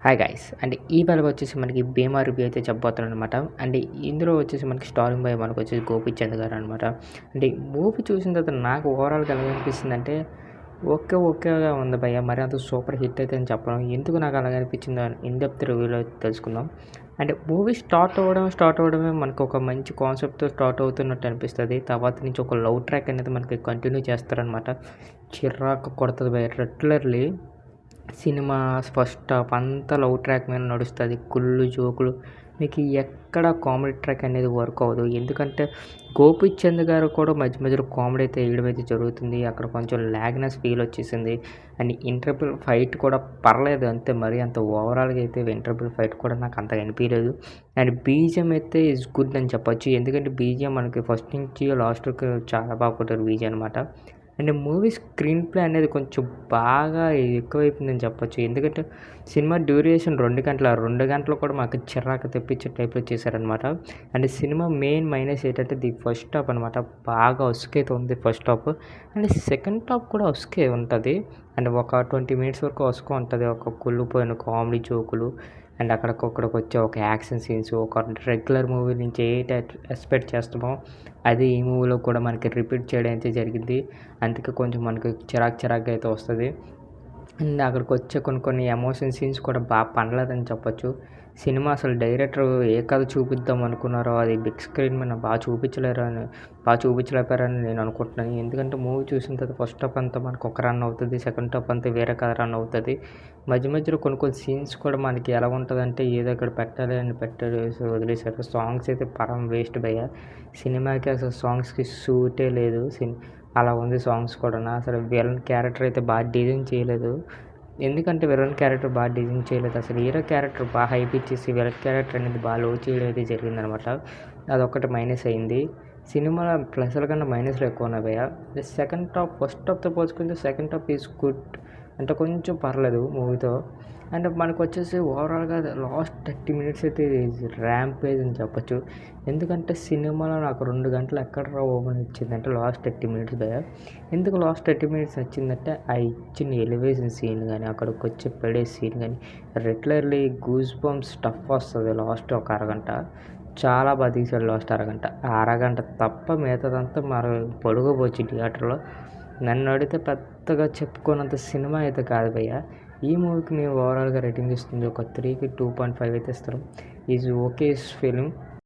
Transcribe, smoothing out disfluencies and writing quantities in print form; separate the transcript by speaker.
Speaker 1: Hi guys and ఈ వేళ వచ్చేసి మనకి 'భీమా' రివ్యూ అయితే చెప్పబోతున్నాననమాట. అండ్ ఇందులో వచ్చేసి మనకి స్టారింగ్ బై మనకొచ్చేసి గోపీచంద్ గారనమాట. అంటే మూవీ చూసిన తర్వాత నాకు ఓవరాల్‌గా ఎలా అనిపిస్తుందంటే ఓకేగా ఉంది భయ్య. మరి అంత సూపర్ హిట్ అయితే అని చెప్పను. ఎందుకు నాకు అలాగ అనిపించిందో ఇన్ డెప్త్ రివ్యూలో తెలుసుకుందాం. అంటే మూవీ స్టార్ట్ అవ్వడమే మనకు ఒక మంచి కాన్సెప్ట్‌తో స్టార్ట్ అవుతున్నట్టు అనిపిస్తది. తర్వాత నుంచి ఒక లవ్ ట్రాక్ అనేది మనకి కంటిన్యూ చేస్తారనమాట. చిరాకు కొడతది భయ్య. రెగ్యులర్‌లీ సినిమా ఫస్ట్ హాఫ్ అంతా లవ్ ట్రాక్ మీద నడుస్తది. కుల్లు జోకులు. మీకు ఎక్కడ కామెడీ ట్రాక్ అనేది వర్క్ అవ్వదు. ఎందుకంటే 'గోపీచంద్' గారు కూడా మధ్య మధ్యలో కామెడీ అయితే ఎయడం అయితే జరుగుతుంది. అక్కడ కొంచెం లాగ్‌నెస్ ఫీల్ వచ్చేసింది. అండ్ ఇంటర్వెల్ ఫైట్ కూడా పర్లేదు అంతే. మరీ అంత ఓవరాల్‌గా అయితే ఇంటర్వెల్ ఫైట్ కూడా నాకు అంతగా అనిపియలేదు. అండ్ బీజీఎం అయితే ఈజ్ గుడ్ అని చెప్పొచ్చు. ఎందుకంటే బీజీఎం మనకి ఫస్ట్ నుంచి లాస్ట్ వరకు చాలా బాగా కొట్టారు బీజీఎం అనమాట. అండ్ మూవీ స్క్రీన్ ప్లే అనేది కొంచెం బాగా ఎక్కువైపోయిందని చెప్పొచ్చు. ఎందుకంటే సినిమా డ్యూరేషన్ 2 గంటల, 2 గంటలు కూడా మాకు చిరాకు తెప్పించే టైప్‌లో చేశారనమాట. అండ్ సినిమా మెయిన్ మైనస్ ఏంటంటే ఫస్ట్ హాఫ్ అనమాట. బాగా ఒసుకైతే ఉంది first half. And second half కూడా ఒసుకే ఉంటది. అండ్ ఒక 20 మినిట్స్ వరకు ఒసుక ఉంటది. ఒక కుళ్ళిపోయిన కామెడీ జోకులు అండ్ అక్కడికొక్కడికొచ్చే ఒక యాక్షన్ సీన్స్, ఒక రెగ్యులర్ మూవీ నుంచి ఎక్స్‌పెక్ట్ చేస్తామో అది ఈ మూవీలో కూడా మనకి రిపీట్ చేయడం అయితే జరిగింది. అందుకే కొంచెం మనకి చిరాకుగా అయితే వస్తది. అండ్ అక్కడికొచ్చే కొన్ని ఎమోషన్ సీన్స్ కూడా పండలేదని చెప్పొచ్చు. సినిమా అసలు డైరెక్టర్ ఏ కథ చూపిద్దాం అనుకున్నారో అది బిగ్ స్క్రీన్ మీద బాగా చూపించలేకపోయారని నేను అనుకుంటున్నాను. ఎందుకంటే మూవీ చూసిన తర్వాత ఫస్ట్ హాఫ్ అంతా మనకు ఒక రన్ అవుతది. సెకండ్ హాఫ్ అంతా వేరే కథ రన్ అవుతది. మధ్యలో కొన్ని సీన్స్ కూడా మనకి ఎలా ఉంటదంటే ఏదో ఇక్కడ పెట్టాలి అని పెట్టేసి వదిలేసారు. సాంగ్స్ అయితే పరం వేస్ట్ భయ్య. సినిమాకి అసలు సాంగ్స్‌కి సూటే లేదు. అలా ఉంది సాంగ్స్ కూడాను. అసలు విలన్ క్యారెక్టర్ అయితే బాగా డిజైన్ చేయలేదు. ఎందుకంటే విలన్ క్యారెక్టర్ బాగా డిజైన్ చేయలేదు. అసలు హీరో క్యారెక్టర్ బాగా హైప్ ఇచ్చేసి విలన్ క్యారెక్టర్ అనేది బాగా లో చేయడం అయితే జరిగిందనమాట. అదొక్కటి మైనస్ అయింది. సినిమాలో ప్లస్‌ల కన్నా మైనస్‌లు ఎక్కువ ఉన్నాయి భయ్య. సెకండ్ హాఫ్ ఫస్ట్ హాఫ్‌తో పోల్చుకుంటే సెకండ్ హాఫ్ ఈజ్ గుడ్. అంటే కొంచెం పర్లేదు మూవీతో. అండ్ మనకొచ్చేసి ఓవరాల్‌గా లాస్ట్ 30 మినిట్స్ అయితే ర్యాంపేజ్ అని చెప్పొచ్చు. ఎందుకంటే సినిమాలో నాకు 2 గంటలు ఎక్కడ్రా బాబు నచ్చిందంటే లాస్ట్ 30 మినిట్స్ భయ్యా. ఎందుకు లాస్ట్ 30 మినిట్స్ నచ్చిందంటే ఆ ఇచ్చిన ఎలివేషన్ సీన్ గానీ, అక్కడికొచ్చి పడే సీన్ గానీ, రెగ్యులర్‌లీ గూస్ బంప్స్ స్టఫ్ వస్తది లాస్ట్ ఒక అరగంట. చాలా బాగా తీశాడు లాస్ట్ అరగంట. ఆ అరగంట తప్ప మిగతాదంతా మరి పడుకోపోవచ్చు థియేటర్‌లో. నన్నడిగితే పెద్దగా చెప్పుకోనంత సినిమా అయితే కాదు భయ్యా. ఈ మూవీకి మేము ఓవరాల్‌గా రేటింగ్ ఇస్తుంది ఒక 3కి 2.5 అయితే ఇస్తాం. Is okay film.